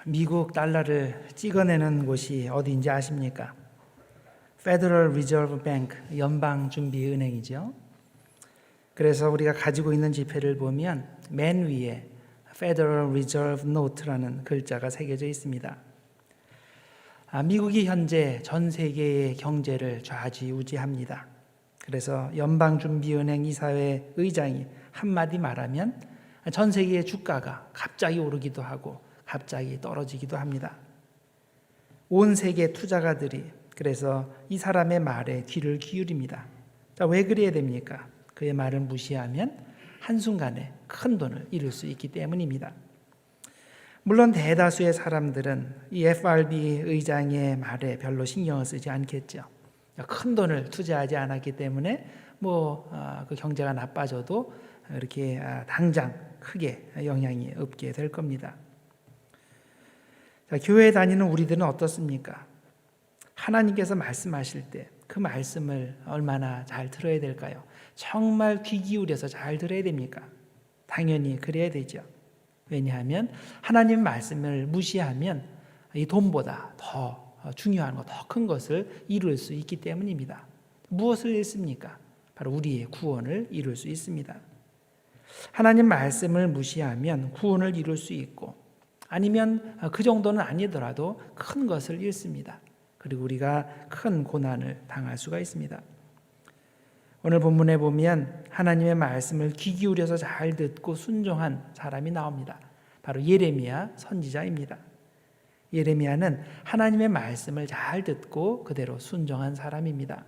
미국 달러를 찍어내는 곳이 어디인지 아십니까? Federal Reserve Bank, 연방준비은행이죠. 그래서 우리가 가지고 있는 지폐를 보면 맨 위에 Federal Reserve Note라는 글자가 새겨져 있습니다. 미국이 현재 전 세계의 경제를 좌지우지합니다. 그래서 연방준비은행 이사회 의장이 한마디 말하면 전 세계의 주가가 갑자기 오르기도 하고 갑자기 떨어지기도 합니다. 온 세계 투자가들이 그래서 이 사람의 말에 귀를 기울입니다. 왜 그래야 됩니까? 그의 말을 무시하면 한순간에 큰 돈을 잃을 수 있기 때문입니다. 물론 대다수의 사람들은 이 FRB 의장의 말에 별로 신경을 쓰지 않겠죠. 큰 돈을 투자하지 않았기 때문에 그 경제가 나빠져도 이렇게 당장 크게 영향이 없게 될 겁니다. 교회에 다니는 우리들은 어떻습니까? 하나님께서 말씀하실 때 그 말씀을 얼마나 잘 들어야 될까요? 정말 귀 기울여서 잘 들어야 됩니까? 당연히 그래야 되죠. 왜냐하면 하나님 말씀을 무시하면 이 돈보다 더 중요한 것, 더 큰 것을 이룰 수 있기 때문입니다. 무엇을 잃습니까? 바로 우리의 구원을 이룰 수 있습니다. 하나님 말씀을 무시하면 구원을 이룰 수 있고 아니면 그 정도는 아니더라도 큰 것을 잃습니다. 그리고 우리가 큰 고난을 당할 수가 있습니다. 오늘 본문에 보면 하나님의 말씀을 귀 기울여서 잘 듣고 순종한 사람이 나옵니다. 바로 예레미야 선지자입니다. 예레미야는 하나님의 말씀을 잘 듣고 그대로 순종한 사람입니다.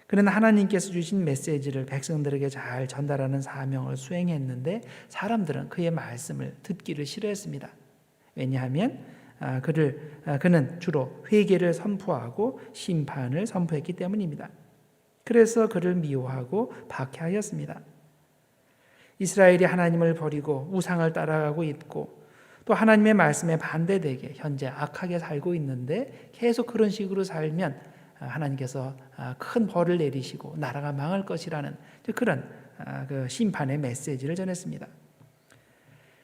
그는 하나님께서 주신 메시지를 백성들에게 잘 전달하는 사명을 수행했는데 사람들은 그의 말씀을 듣기를 싫어했습니다. 왜냐하면 그는 주로 회개를 선포하고 심판을 선포했기 때문입니다. 그래서 그를 미워하고 박해하였습니다. 이스라엘이 하나님을 버리고 우상을 따라가고 있고 또 하나님의 말씀에 반대되게 현재 악하게 살고 있는데 계속 그런 식으로 살면 하나님께서 큰 벌을 내리시고 나라가 망할 것이라는 그런 그 심판의 메시지를 전했습니다.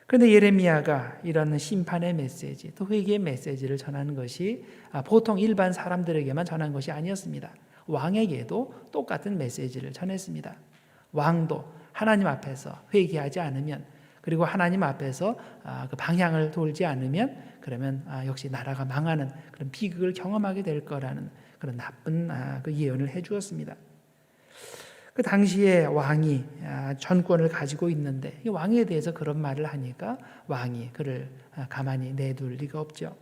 그런데 예레미야가 이런 심판의 메시지, 또 회개의 메시지를 전하는 것이 보통 일반 사람들에게만 전한 것이 아니었습니다. 왕에게도 똑같은 메시지를 전했습니다. 왕도 하나님 앞에서 회개하지 않으면 그리고 하나님 앞에서 그 방향을 돌지 않으면 그러면 역시 나라가 망하는 그런 비극을 경험하게 될 거라는 그런 나쁜 그 예언을 해주었습니다. 그 당시에 왕이 전권을 가지고 있는데 이 왕에 대해서 그런 말을 하니까 왕이 그를 가만히 내둘 리가 없죠.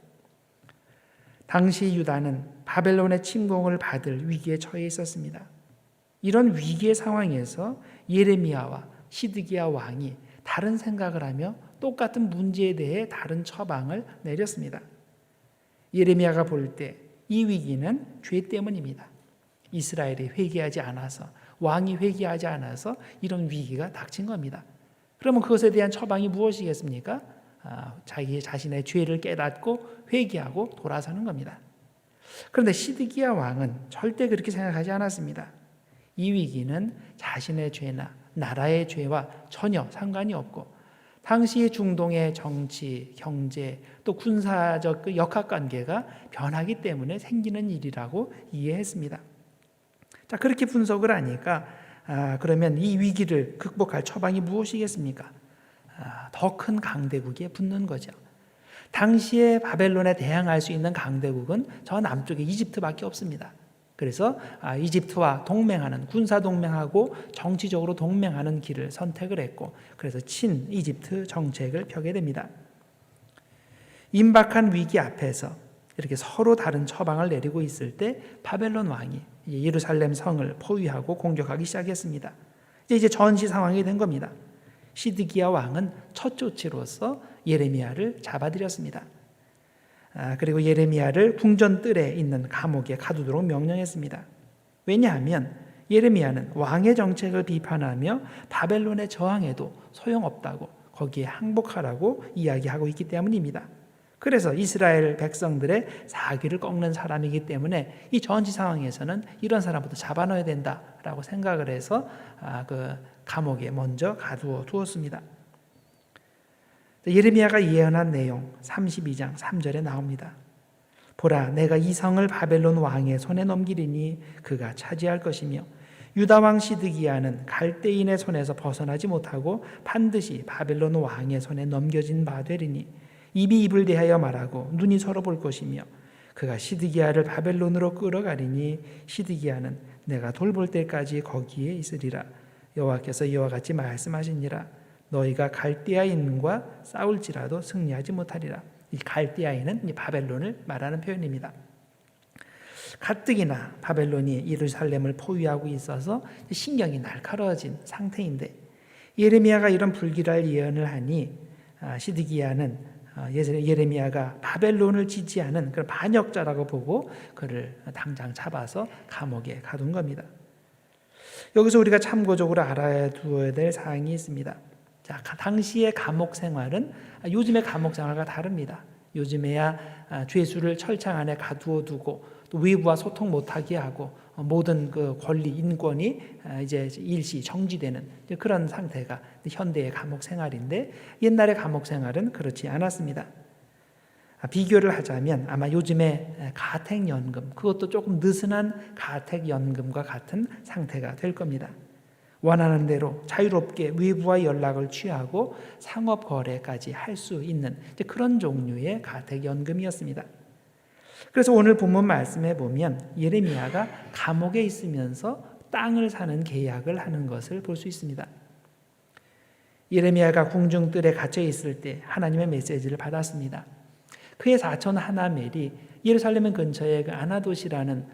당시 유다는 바벨론의 침공을 받을 위기에 처해 있었습니다. 이런 위기의 상황에서 예레미야와 시드기야 왕이 다른 생각을 하며 똑같은 문제에 대해 다른 처방을 내렸습니다. 예레미야가 볼 때 이 위기는 죄 때문입니다. 이스라엘이 회개하지 않아서 왕이 회개하지 않아서 이런 위기가 닥친 겁니다. 그러면 그것에 대한 처방이 무엇이겠습니까? 자기 자신의 죄를 깨닫고 회개하고 돌아서는 겁니다. 그런데 시드기야 왕은 절대 그렇게 생각하지 않았습니다. 이 위기는 자신의 죄나 나라의 죄와 전혀 상관이 없고 당시 중동의 정치, 경제, 또 군사적 그 역학관계가 변하기 때문에 생기는 일이라고 이해했습니다. 자, 그렇게 분석을 하니까 그러면 이 위기를 극복할 처방이 무엇이겠습니까? 더 큰 강대국에 붙는 거죠. 당시에 바벨론에 대항할 수 있는 강대국은 저 남쪽에 이집트밖에 없습니다. 그래서 이집트와 동맹하는 군사 동맹하고 정치적으로 동맹하는 길을 선택을 했고 그래서 친 이집트 정책을 펴게 됩니다. 임박한 위기 앞에서 이렇게 서로 다른 처방을 내리고 있을 때 바벨론 왕이 예루살렘 성을 포위하고 공격하기 시작했습니다. 이제 전시 상황이 된 겁니다. 시드기야 왕은 첫 조치로서 예레미야를 잡아들였습니다. 그리고 예레미야를 궁전 뜰에 있는 감옥에 가두도록 명령했습니다. 왜냐하면 예레미야는 왕의 정책을 비판하며 바벨론에 저항해도 소용없다고 거기에 항복하라고 이야기하고 있기 때문입니다. 그래서 이스라엘 백성들의 사기를 꺾는 사람이기 때문에 이 전시 상황에서는 이런 사람부터 잡아넣어야 된다라고 생각을 해서 그 감옥에 먼저 가두어 두었습니다. 예레미야가 예언한 내용 32장 3절에 나옵니다. 보라, 내가 이 성을 바벨론 왕의 손에 넘기리니 그가 차지할 것이며 유다 왕 시드기야는 갈대인의 손에서 벗어나지 못하고 반드시 바벨론 왕의 손에 넘겨진 바 되리니 입이 입을 대하여 말하고 눈이 서로 볼 것이며 그가 시드기야를 바벨론으로 끌어가리니 시드기야는 내가 돌볼 때까지 거기에 있으리라. 여호와께서 이와 같이 말씀하시니라. 너희가 갈대아인과 싸울지라도 승리하지 못하리라. 이 갈대아인은 이 바벨론을 말하는 표현입니다. 가뜩이나 바벨론이 예루살렘을 포위하고 있어서 신경이 날카로워진 상태인데 예레미야가 이런 불길할 예언을 하니 시드기야는 예레미야가 바벨론을 지지하는 그런 반역자라고 보고 그를 당장 잡아서 감옥에 가둔 겁니다. 여기서 우리가 참고적으로 알아두어야 될 사항이 있습니다. 자, 당시의 감옥 생활은 요즘의 감옥 생활과 다릅니다. 요즘에야 죄수를 철창 안에 가두어 두고 또 외부와 소통 못하게 하고 모든 그 권리, 인권이 이제 일시 정지되는 그런 상태가 현대의 감옥 생활인데 옛날의 감옥 생활은 그렇지 않았습니다. 비교를 하자면 아마 요즘의 가택연금, 그것도 조금 느슨한 가택연금과 같은 상태가 될 겁니다. 원하는 대로 자유롭게 외부와 연락을 취하고 상업 거래까지 할 수 있는 그런 종류의 가택연금이었습니다. 그래서 오늘 본문 말씀에 보면 예레미야가 감옥에 있으면서 땅을 사는 계약을 하는 것을 볼 수 있습니다. 예레미야가 궁중뜰에 갇혀 있을 때 하나님의 메시지를 받았습니다. 그의 사촌 하나멜이 예루살렘 근처에 그 아나돗이라는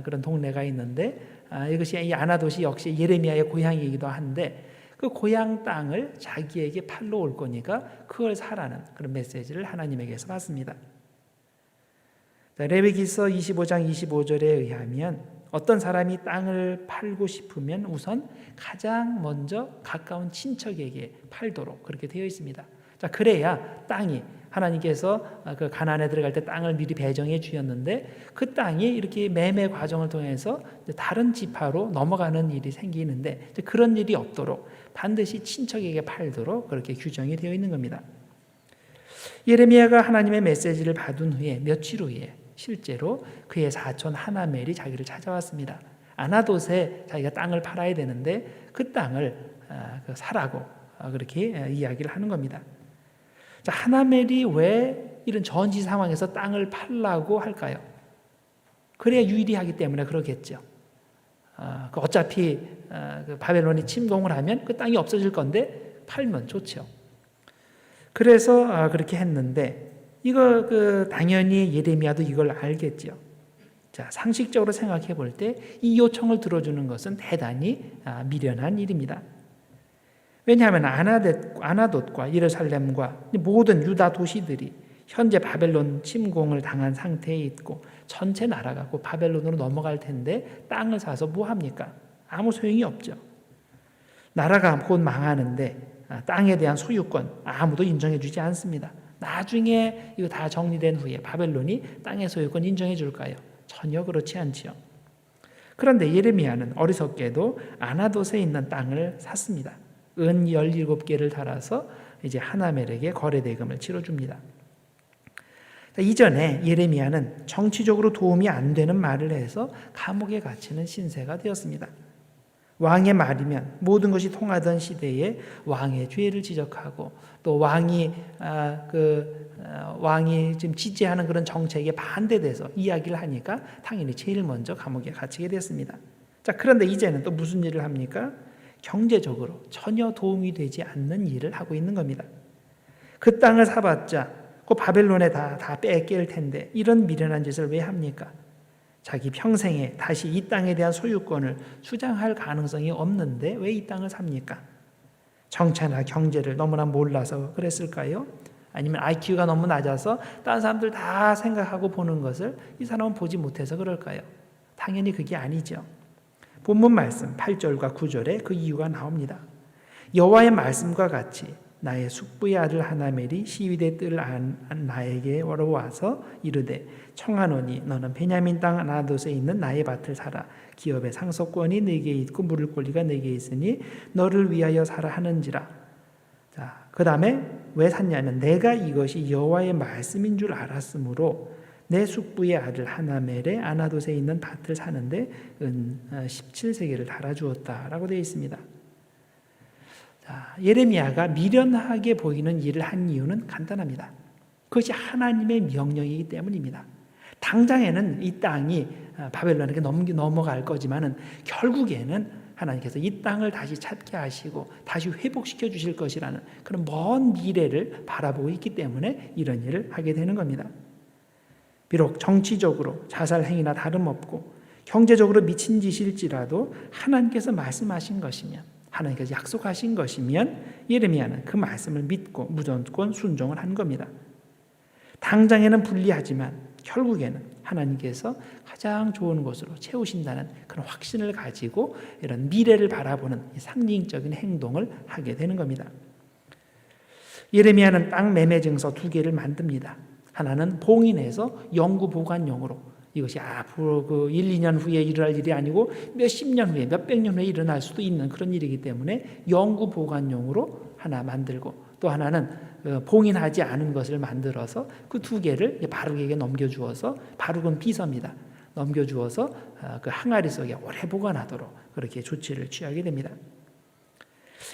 그런 동네가 있는데 이것이 이 아나돗이 역시 예레미야의 고향이기도 한데 그 고향 땅을 자기에게 팔러 올 거니까 그걸 사라는 그런 메시지를 하나님에게서 받습니다. 레위기서 25장 25절에 의하면 어떤 사람이 땅을 팔고 싶으면 우선 가장 먼저 가까운 친척에게 팔도록 그렇게 되어 있습니다. 자, 그래야 땅이 하나님께서 그 가나안에 들어갈 때 땅을 미리 배정해 주셨는데 그 땅이 이렇게 매매 과정을 통해서 다른 지파로 넘어가는 일이 생기는데 그런 일이 없도록 반드시 친척에게 팔도록 그렇게 규정이 되어 있는 겁니다. 예레미야가 하나님의 메시지를 받은 후에 며칠 후에 실제로 그의 사촌 하나멜이 자기를 찾아왔습니다. 아나돗에 자기가 땅을 팔아야 되는데 그 땅을 사라고 그렇게 이야기를 하는 겁니다. 자, 하나멜이 왜 이런 전지 상황에서 땅을 팔라고 할까요? 그래야 유리하기 때문에 그러겠죠. 어차피 바벨론이 침공을 하면 그 땅이 없어질 건데 팔면 좋죠. 그래서 그렇게 했는데 이거 당연히 예레미야도 이걸 알겠죠. 자, 상식적으로 생각해 볼 때 이 요청을 들어주는 것은 대단히 미련한 일입니다. 왜냐하면 아나돗과 예루살렘과 모든 유다 도시들이 현재 바벨론 침공을 당한 상태에 있고 전체 나라가 곧 바벨론으로 넘어갈 텐데 땅을 사서 뭐 합니까? 아무 소용이 없죠. 나라가 곧 망하는데 땅에 대한 소유권 아무도 인정해 주지 않습니다. 나중에 이거 다 정리된 후에 바벨론이 땅의 소유권 인정해 줄까요? 전혀 그렇지 않지요. 그런데 예레미야는 어리석게도 아나돗에 있는 땅을 샀습니다. 은 17개를 달아서 이제 하나멜에게 거래대금을 치러줍니다. 이전에 예레미야는 정치적으로 도움이 안 되는 말을 해서 감옥에 갇히는 신세가 되었습니다. 왕의 말이면 모든 것이 통하던 시대에 왕의 죄를 지적하고 또 왕이 지금 지지하는 그런 정책에 반대돼서 이야기를 하니까 당연히 제일 먼저 감옥에 갇히게 됐습니다. 자, 그런데 이제는 또 무슨 일을 합니까? 경제적으로 전혀 도움이 되지 않는 일을 하고 있는 겁니다. 그 땅을 사봤자 그 바벨론에 다 뺏길 텐데 이런 미련한 짓을 왜 합니까? 자기 평생에 다시 이 땅에 대한 소유권을 주장할 가능성이 없는데 왜 이 땅을 삽니까? 정체나 경제를 너무나 몰라서 그랬을까요? 아니면 IQ가 너무 낮아서 다른 사람들 다 생각하고 보는 것을 이 사람은 보지 못해서 그럴까요? 당연히 그게 아니죠. 본문 말씀 8절과 9절에 그 이유가 나옵니다. 여호와의 말씀과 같이 나의 숙부의 아들 하나멜이 시위대 뜰 안 나에게 와서 이르되 청하노니 너는 베냐민 땅 아나돗에 있는 나의 밭을 사라. 기업의 상속권이 내게 있고 물을 권리가 내게 있으니 너를 위하여 사라 하는지라. 자, 그 다음에 왜 샀냐면 내가 이것이 여호와의 말씀인 줄 알았으므로 내 숙부의 아들 하나멜의 아나돗에 있는 밭을 사는데 은 17세겔을 달아주었다라고 되어 있습니다. 자, 예레미야가 미련하게 보이는 일을 한 이유는 간단합니다. 그것이 하나님의 명령이기 때문입니다. 당장에는 이 땅이 바벨론에게 넘어갈 거지만은 결국에는 하나님께서 이 땅을 다시 찾게 하시고 다시 회복시켜 주실 것이라는 그런 먼 미래를 바라보고 있기 때문에 이런 일을 하게 되는 겁니다. 비록 정치적으로 자살 행위나 다름없고 경제적으로 미친 짓일지라도 하나님께서 말씀하신 것이면, 하나님께서 약속하신 것이면 예레미야는 그 말씀을 믿고 무조건 순종을 한 겁니다. 당장에는 불리하지만 결국에는 하나님께서 가장 좋은 곳으로 채우신다는 그런 확신을 가지고 이런 미래를 바라보는 상징적인 행동을 하게 되는 겁니다. 예레미야는 땅 매매 증서 2개를 만듭니다. 하나는 봉인해서 영구 보관용으로, 이것이 앞으로 1, 2년 후에 일어날 일이 아니고 몇십 년 후에, 몇백 년 후에 일어날 수도 있는 그런 일이기 때문에 영구 보관용으로 하나 만들고, 또 하나는 봉인하지 않은 것을 만들어서 그 2개를 바룩에게 넘겨주어서, 바룩은 비서입니다. 넘겨주어서 그 항아리 속에 오래 보관하도록 그렇게 조치를 취하게 됩니다.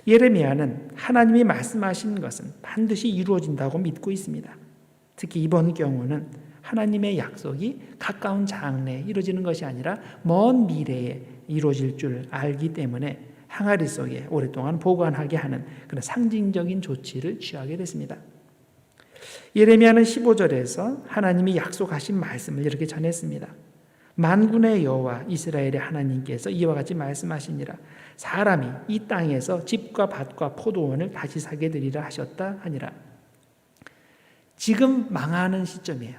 예레미야는 하나님이 말씀하신 것은 반드시 이루어진다고 믿고 있습니다. 특히 이번 경우는 하나님의 약속이 가까운 장래에 이루어지는 것이 아니라 먼 미래에 이루어질 줄 알기 때문에 항아리 속에 오랫동안 보관하게 하는 그런 상징적인 조치를 취하게 됐습니다. 예레미야는 15절에서 하나님이 약속하신 말씀을 이렇게 전했습니다. 만군의 여호와 이스라엘의 하나님께서 이와 같이 말씀하시니라. 사람이 이 땅에서 집과 밭과 포도원을 다시 사게 되리라 하셨다 하니라. 지금 망하는 시점이에요.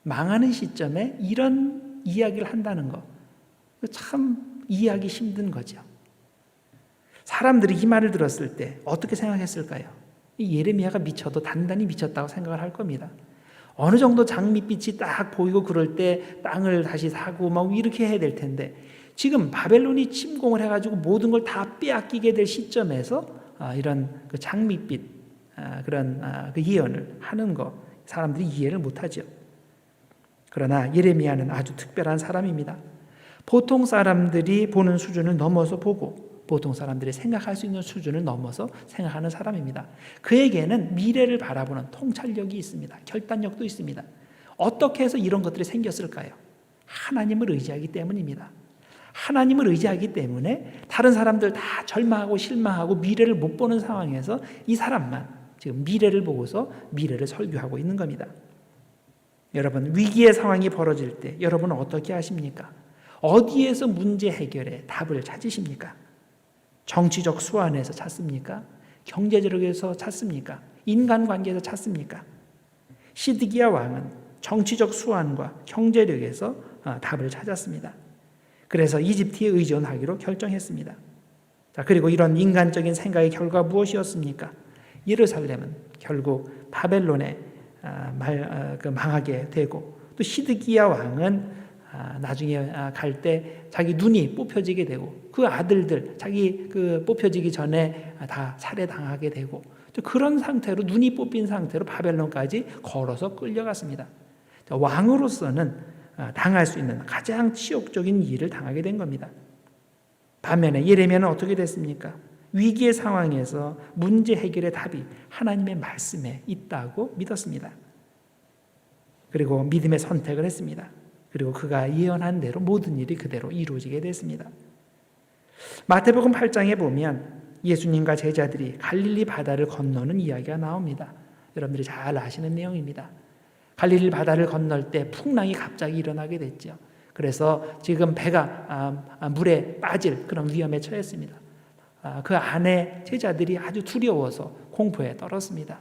망하는 시점에 이런 이야기를 한다는 거, 참 이해하기 힘든 거죠. 사람들이 이 말을 들었을 때 어떻게 생각했을까요? 이 예레미야가 미쳐도 단단히 미쳤다고 생각을 할 겁니다. 어느 정도 장밋빛이 딱 보이고 그럴 때 땅을 다시 사고 막 이렇게 해야 될 텐데, 지금 바벨론이 침공을 해가지고 모든 걸 다 빼앗기게 될 시점에서 이런 그 장밋빛, 그런 그 예언을 하는 거 사람들이 이해를 못하죠. 그러나 예레미야는 아주 특별한 사람입니다. 보통 사람들이 보는 수준을 넘어서 보고 보통 사람들이 생각할 수 있는 수준을 넘어서 생각하는 사람입니다. 그에게는 미래를 바라보는 통찰력이 있습니다. 결단력도 있습니다. 어떻게 해서 이런 것들이 생겼을까요? 하나님을 의지하기 때문입니다. 하나님을 의지하기 때문에 다른 사람들 다 절망하고 실망하고 미래를 못 보는 상황에서 이 사람만 지금 미래를 보고서 미래를 설교하고 있는 겁니다. 여러분, 위기의 상황이 벌어질 때 여러분은 어떻게 하십니까? 어디에서 문제 해결에 답을 찾으십니까? 정치적 수완에서 찾습니까? 경제적에서 찾습니까? 인간관계에서 찾습니까? 시드기야 왕은 정치적 수완과 경제력에서 답을 찾았습니다. 그래서 이집트에 의존하기로 결정했습니다. 자, 그리고 이런 인간적인 생각의 결과 무엇이었습니까? 예루살렘은 결국 바벨론에 망하게 되고, 또 시드기야 왕은 나중에 갈 때 자기 눈이 뽑혀지게 되고 그 아들들 자기 그 뽑혀지기 전에 다 살해당하게 되고, 그런 상태로 눈이 뽑힌 상태로 바벨론까지 걸어서 끌려갔습니다. 왕으로서는 당할 수 있는 가장 치욕적인 일을 당하게 된 겁니다. 반면에 예레미야는 어떻게 됐습니까? 위기의 상황에서 문제 해결의 답이 하나님의 말씀에 있다고 믿었습니다. 그리고 믿음의 선택을 했습니다. 그리고 그가 예언한 대로 모든 일이 그대로 이루어지게 됐습니다. 마태복음 8장에 보면 예수님과 제자들이 갈릴리 바다를 건너는 이야기가 나옵니다. 여러분들이 잘 아시는 내용입니다. 갈릴리 바다를 건널 때 풍랑이 갑자기 일어나게 됐죠. 그래서 지금 배가 물에 빠질 그런 위험에 처했습니다. 그 안에 제자들이 아주 두려워서 공포에 떨었습니다.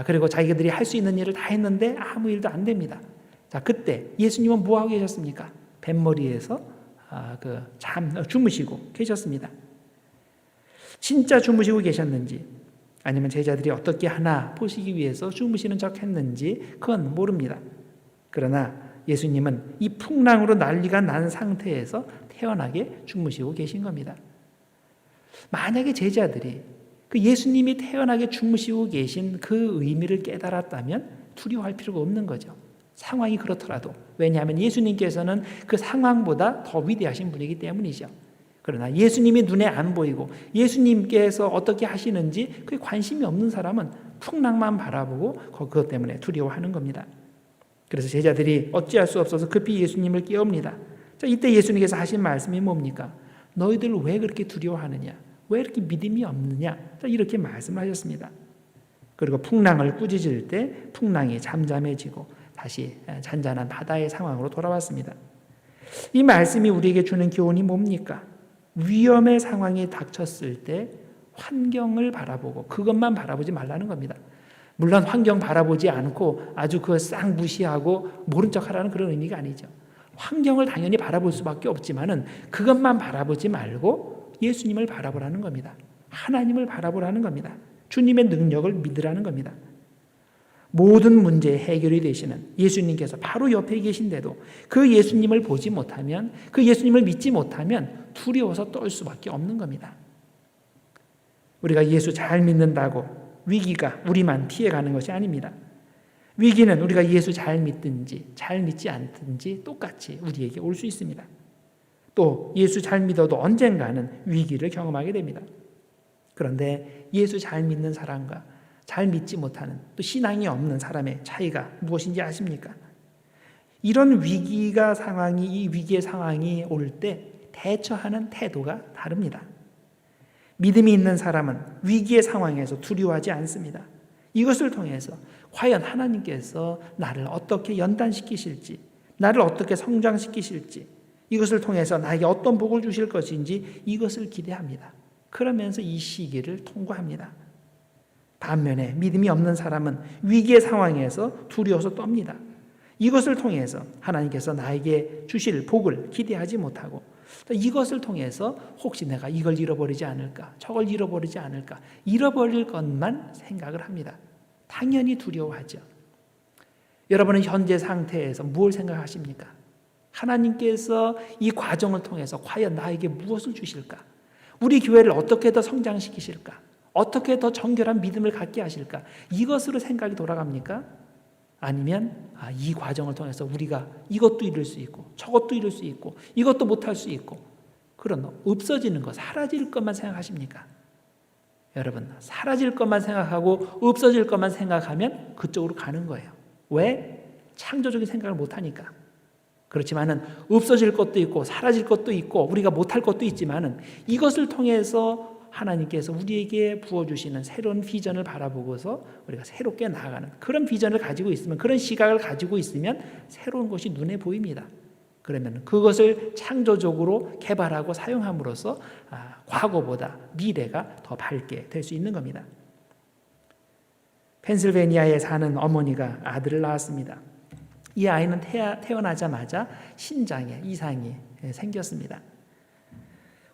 그리고 자기들이 할 수 있는 일을 다 했는데 아무 일도 안 됩니다. 자, 그때 예수님은 뭐 하고 계셨습니까? 뱃머리에서 주무시고 계셨습니다. 진짜 주무시고 계셨는지 아니면 제자들이 어떻게 하나 보시기 위해서 주무시는 척 했는지 그건 모릅니다. 그러나 예수님은 이 풍랑으로 난리가 난 상태에서 태연하게 주무시고 계신 겁니다. 만약에 제자들이 그 예수님이 태연하게 주무시고 계신 그 의미를 깨달았다면 두려워할 필요가 없는 거죠. 상황이 그렇더라도. 왜냐하면 예수님께서는 그 상황보다 더 위대하신 분이기 때문이죠. 그러나 예수님이 눈에 안 보이고 예수님께서 어떻게 하시는지 그게 관심이 없는 사람은 풍랑만 바라보고 그것 때문에 두려워하는 겁니다. 그래서 제자들이 어찌할 수 없어서 급히 예수님을 깨웁니다. 자, 이때 예수님께서 하신 말씀이 뭡니까? 너희들 왜 그렇게 두려워하느냐? 왜 이렇게 믿음이 없느냐? 자, 이렇게 말씀하셨습니다. 그리고 풍랑을 꾸짖을 때 풍랑이 잠잠해지고 다시 잔잔한 바다의 상황으로 돌아왔습니다. 이 말씀이 우리에게 주는 교훈이 뭡니까? 위험의 상황이 닥쳤을 때 환경을 바라보고 그것만 바라보지 말라는 겁니다. 물론 환경 바라보지 않고 아주 그걸 싹 무시하고 모른 척하라는 그런 의미가 아니죠. 환경을 당연히 바라볼 수밖에 없지만은 그것만 바라보지 말고 예수님을 바라보라는 겁니다. 하나님을 바라보라는 겁니다. 주님의 능력을 믿으라는 겁니다. 모든 문제의 해결이 되시는 예수님께서 바로 옆에 계신데도 그 예수님을 보지 못하면, 그 예수님을 믿지 못하면 두려워서 떨 수밖에 없는 겁니다. 우리가 예수 잘 믿는다고 위기가 우리만 피해가는 것이 아닙니다. 위기는 우리가 예수 잘 믿든지 잘 믿지 않든지 똑같이 우리에게 올 수 있습니다. 또 예수 잘 믿어도 언젠가는 위기를 경험하게 됩니다. 그런데 예수 잘 믿는 사람과 잘 믿지 못하는, 또 신앙이 없는 사람의 차이가 무엇인지 아십니까? 이런 이 위기의 상황이 올 때 대처하는 태도가 다릅니다. 믿음이 있는 사람은 위기의 상황에서 두려워하지 않습니다. 이것을 통해서 과연 하나님께서 나를 어떻게 연단시키실지, 나를 어떻게 성장시키실지, 이것을 통해서 나에게 어떤 복을 주실 것인지 이것을 기대합니다. 그러면서 이 시기를 통과합니다. 반면에 믿음이 없는 사람은 위기의 상황에서 두려워서 떱니다. 이것을 통해서 하나님께서 나에게 주실 복을 기대하지 못하고 이것을 통해서 혹시 내가 이걸 잃어버리지 않을까, 저걸 잃어버리지 않을까, 잃어버릴 것만 생각을 합니다. 당연히 두려워하죠. 여러분은 현재 상태에서 무엇을 생각하십니까? 하나님께서 이 과정을 통해서 과연 나에게 무엇을 주실까? 우리 교회를 어떻게 더 성장시키실까? 어떻게 더 정결한 믿음을 갖게 하실까? 이것으로 생각이 돌아갑니까? 아니면 이 과정을 통해서 우리가 이것도 잃을 수 있고 저것도 잃을 수 있고 이것도 못할 수 있고 그런 없어지는 것, 사라질 것만 생각하십니까? 여러분, 사라질 것만 생각하고 없어질 것만 생각하면 그쪽으로 가는 거예요. 왜? 창조적인 생각을 못하니까. 그렇지만은 없어질 것도 있고 사라질 것도 있고 우리가 못할 것도 있지만은 이것을 통해서 하나님께서 우리에게 부어주시는 새로운 비전을 바라보고서 우리가 새롭게 나아가는 그런 비전을 가지고 있으면, 그런 시각을 가지고 있으면 새로운 것이 눈에 보입니다. 그러면 그것을 창조적으로 개발하고 사용함으로써 과거보다 미래가 더 밝게 될 수 있는 겁니다. 펜실베니아에 사는 어머니가 아들을 낳았습니다. 이 아이는 태어나자마자 신장에 이상이 생겼습니다.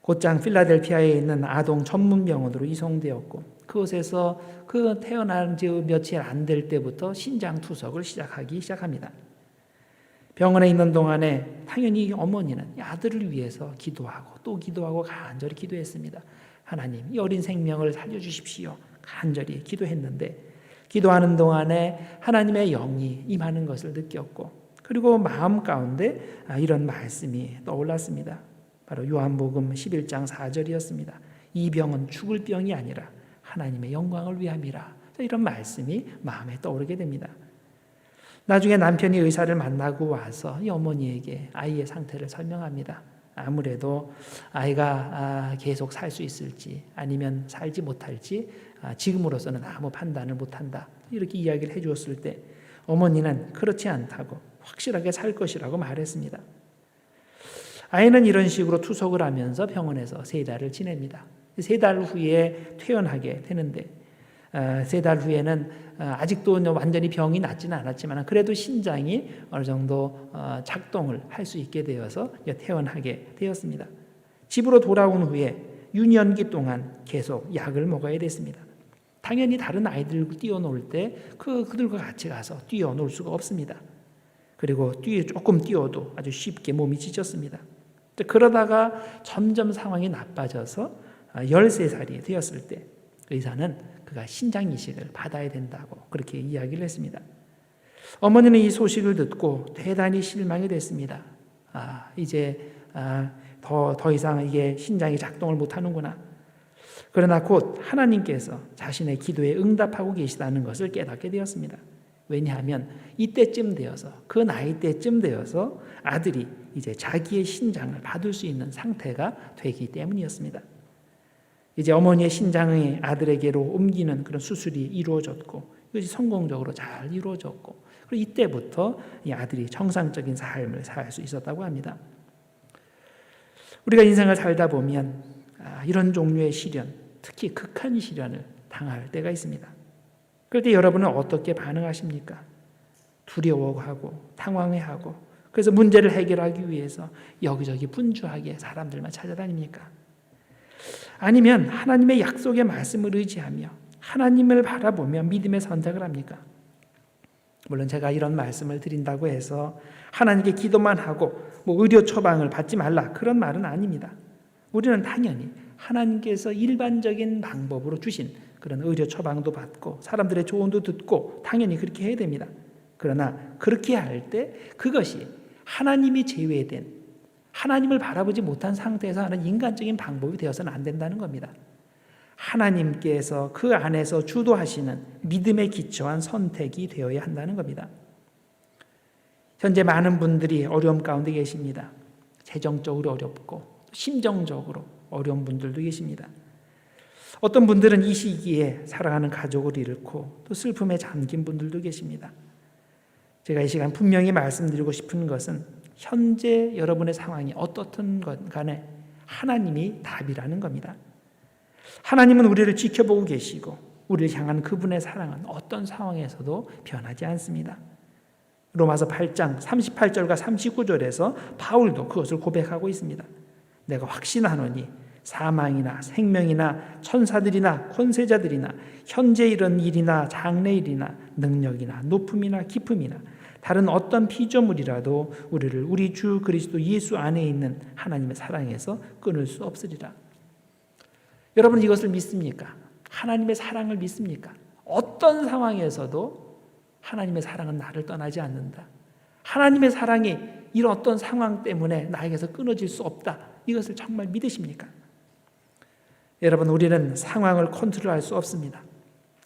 곧장 필라델피아에 있는 아동 전문병원으로 이송되었고 그곳에서 그 태어난 지 며칠 안 될 때부터 신장 투석을 시작합니다. 병원에 있는 동안에 당연히 어머니는 아들을 위해서 기도하고 또 기도하고 간절히 기도했습니다. 하나님, 이 어린 생명을 살려주십시오. 간절히 기도했는데 기도하는 동안에 하나님의 영이 임하는 것을 느꼈고 그리고 마음 가운데 이런 말씀이 떠올랐습니다. 바로 요한복음 11장 4절이었습니다. 이 병은 죽을 병이 아니라 하나님의 영광을 위함이라. 이런 말씀이 마음에 떠오르게 됩니다. 나중에 남편이 의사를 만나고 와서 이 어머니에게 아이의 상태를 설명합니다. 아무래도 아이가 계속 살 수 있을지 아니면 살지 못할지 지금으로서는 아무 판단을 못한다. 이렇게 이야기를 해주었을 때 어머니는 그렇지 않다고 확실하게 살 것이라고 말했습니다. 아이는 이런 식으로 투석을 하면서 병원에서 3달을 지냅니다. 3달 후에 퇴원하게 되는데 3달 후에는 아직도 완전히 병이 낫지는 않았지만 그래도 신장이 어느 정도 작동을 할 수 있게 되어서 퇴원하게 되었습니다. 집으로 돌아온 후에 유년기 동안 계속 약을 먹어야 됐습니다. 당연히 다른 아이들과 뛰어놀 때 그들과 같이 가서 뛰어놀 수가 없습니다. 그리고 조금 뛰어도 아주 쉽게 몸이 지쳤습니다. 그러다가 점점 상황이 나빠져서 13살이 되었을 때 의사는 그가 신장 이식을 받아야 된다고 그렇게 이야기를 했습니다. 어머니는 이 소식을 듣고 대단히 실망이 됐습니다. 이제 더 이상 이게 신장이 작동을 못하는구나. 그러나 곧 하나님께서 자신의 기도에 응답하고 계시다는 것을 깨닫게 되었습니다. 왜냐하면 이때쯤 되어서, 그 나이 때쯤 되어서 아들이 이제 자기의 신장을 받을 수 있는 상태가 되기 때문이었습니다. 이제 어머니의 신장이 아들에게로 옮기는 그런 수술이 이루어졌고, 이것이 성공적으로 잘 이루어졌고, 그리고 이때부터 이 아들이 정상적인 삶을 살 수 있었다고 합니다. 우리가 인생을 살다 보면 이런 종류의 시련, 특히 극한 시련을 당할 때가 있습니다. 그럴 때 여러분은 어떻게 반응하십니까? 두려워하고 당황해하고, 그래서 문제를 해결하기 위해서 여기저기 분주하게 사람들만 찾아다닙니까? 아니면 하나님의 약속의 말씀을 의지하며 하나님을 바라보며 믿음의 선택을 합니까? 물론 제가 이런 말씀을 드린다고 해서 하나님께 기도만 하고 의료 처방을 받지 말라, 그런 말은 아닙니다. 우리는 당연히 하나님께서 일반적인 방법으로 주신 그런 의료 처방도 받고 사람들의 조언도 듣고 당연히 그렇게 해야 됩니다. 그러나 그렇게 할 때 그것이 하나님이 제외된, 하나님을 바라보지 못한 상태에서 하는 인간적인 방법이 되어서는 안 된다는 겁니다. 하나님께서 그 안에서 주도하시는 믿음에 기초한 선택이 되어야 한다는 겁니다. 현재 많은 분들이 어려움 가운데 계십니다. 재정적으로 어렵고 심정적으로 어려운 분들도 계십니다. 어떤 분들은 이 시기에 사랑하는 가족을 잃고 또 슬픔에 잠긴 분들도 계십니다. 제가 이 시간 분명히 말씀드리고 싶은 것은 현재 여러분의 상황이 어떻든 간에 하나님이 답이라는 겁니다. 하나님은 우리를 지켜보고 계시고 우리를 향한 그분의 사랑은 어떤 상황에서도 변하지 않습니다. 로마서 8장 38절과 39절에서 바울도 그것을 고백하고 있습니다. 내가 확신하노니 사망이나 생명이나 천사들이나 권세자들이나 현재 이런 일이나 장래 일이나 능력이나 높음이나 깊음이나 다른 어떤 피조물이라도 우리를 우리 주 그리스도 예수 안에 있는 하나님의 사랑에서 끊을 수 없으리라. 여러분 이것을 믿습니까? 하나님의 사랑을 믿습니까? 어떤 상황에서도 하나님의 사랑은 나를 떠나지 않는다. 하나님의 사랑이 이런 어떤 상황 때문에 나에게서 끊어질 수 없다. 이것을 정말 믿으십니까? 여러분, 우리는 상황을 컨트롤할 수 없습니다.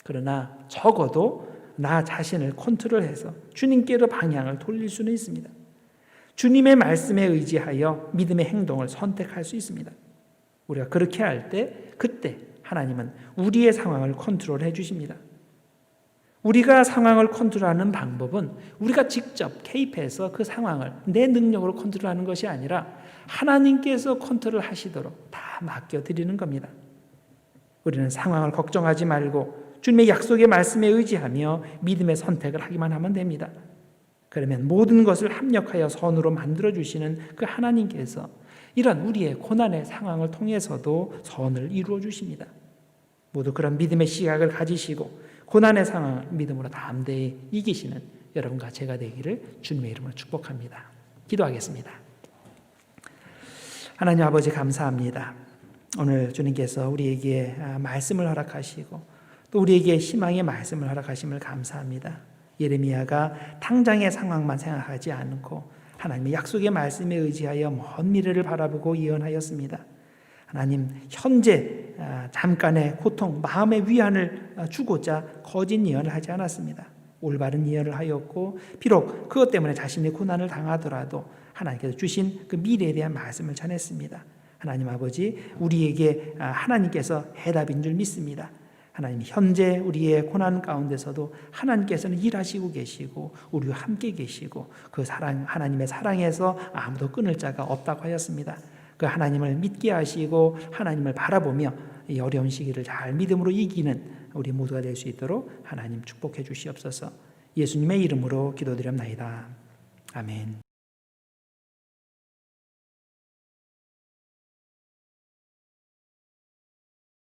그러나 적어도 나 자신을 컨트롤해서 주님께로 방향을 돌릴 수는 있습니다. 주님의 말씀에 의지하여 믿음의 행동을 선택할 수 있습니다. 우리가 그렇게 할 때 그때 하나님은 우리의 상황을 컨트롤해 주십니다. 우리가 상황을 컨트롤하는 방법은 우리가 직접 개입해서 그 상황을 내 능력으로 컨트롤하는 것이 아니라 하나님께서 컨트롤하시도록 다 맡겨드리는 겁니다. 우리는 상황을 걱정하지 말고 주님의 약속의 말씀에 의지하며 믿음의 선택을 하기만 하면 됩니다. 그러면 모든 것을 합력하여 선으로 만들어주시는 그 하나님께서 이런 우리의 고난의 상황을 통해서도 선을 이루어 주십니다. 모두 그런 믿음의 시각을 가지시고 고난의 상황을 믿음으로 담대히 이기시는 여러분과 제가 되기를 주님의 이름으로 축복합니다. 기도하겠습니다. 하나님 아버지 감사합니다. 오늘 주님께서 우리에게 말씀을 허락하시고 또 우리에게 희망의 말씀을 허락하심을 감사합니다. 예레미야가 당장의 상황만 생각하지 않고 하나님의 약속의 말씀에 의지하여 먼 미래를 바라보고 예언하였습니다. 하나님, 현재 잠깐의 고통, 마음의 위안을 주고자 거짓 예언을 하지 않았습니다. 올바른 예언을 하였고 비록 그것 때문에 자신이 고난을 당하더라도 하나님께서 주신 그 미래에 대한 말씀을 전했습니다. 하나님 아버지, 우리에게 하나님께서 해답인 줄 믿습니다. 하나님, 현재 우리의 고난 가운데서도 하나님께서는 일하시고 계시고 우리와 함께 계시고 그 사랑, 하나님의 사랑에서 아무도 끊을 자가 없다고 하였습니다. 그 하나님을 믿게 하시고 하나님을 바라보며 이 어려운 시기를 잘 믿음으로 이기는 우리 모두가 될 수 있도록 하나님 축복해 주시옵소서. 예수님의 이름으로 기도드립나이다. 아멘.